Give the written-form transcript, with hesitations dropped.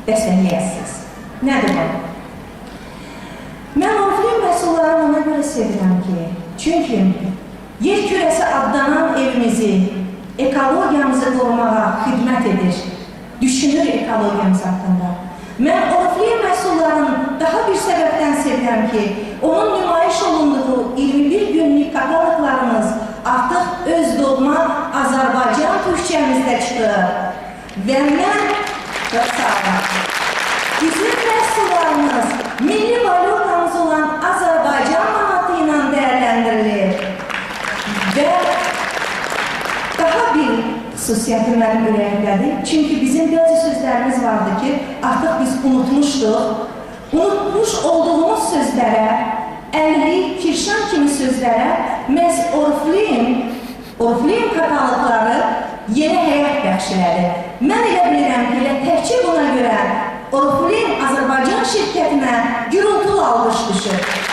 dəstəkləyəsiniz. Nədir bu? Mən Oriflame məhsullarını ona görə sevirəm ki, çünki yer kürəsi adlanan evimizi, ekologiyamızı qorumağa xidmət edir, düşünür ekologiyamız haqqında. Mən Oriflame məhsullarını daha bir səbəbdən sevirəm ki, onun nümayiş olunduğu 21 günlük kataloglarımız artıq öz doğma Azərbaycan türkçəmizdə çıxır. Və mən bizim məhsullarımız milli valyutamız olan Azərbaycan manatı ilə dəyərləndirilir. Və daha bir xüsusiyyəti mənim ürəyimdədir. Çünki bizim bəzi sözlərimiz vardı ki, artıq biz unutmuşduq. Unutmuş olduğumuz sözlərə, əlli, kirşan kimi sözlərə məhz Oriflame katalogları yeni həyat bəxşiləri. Mən elə bilirəm ki, təkcə buna görə Oriflame Azərbaycan şirkətinə gürültülü alqış düşür.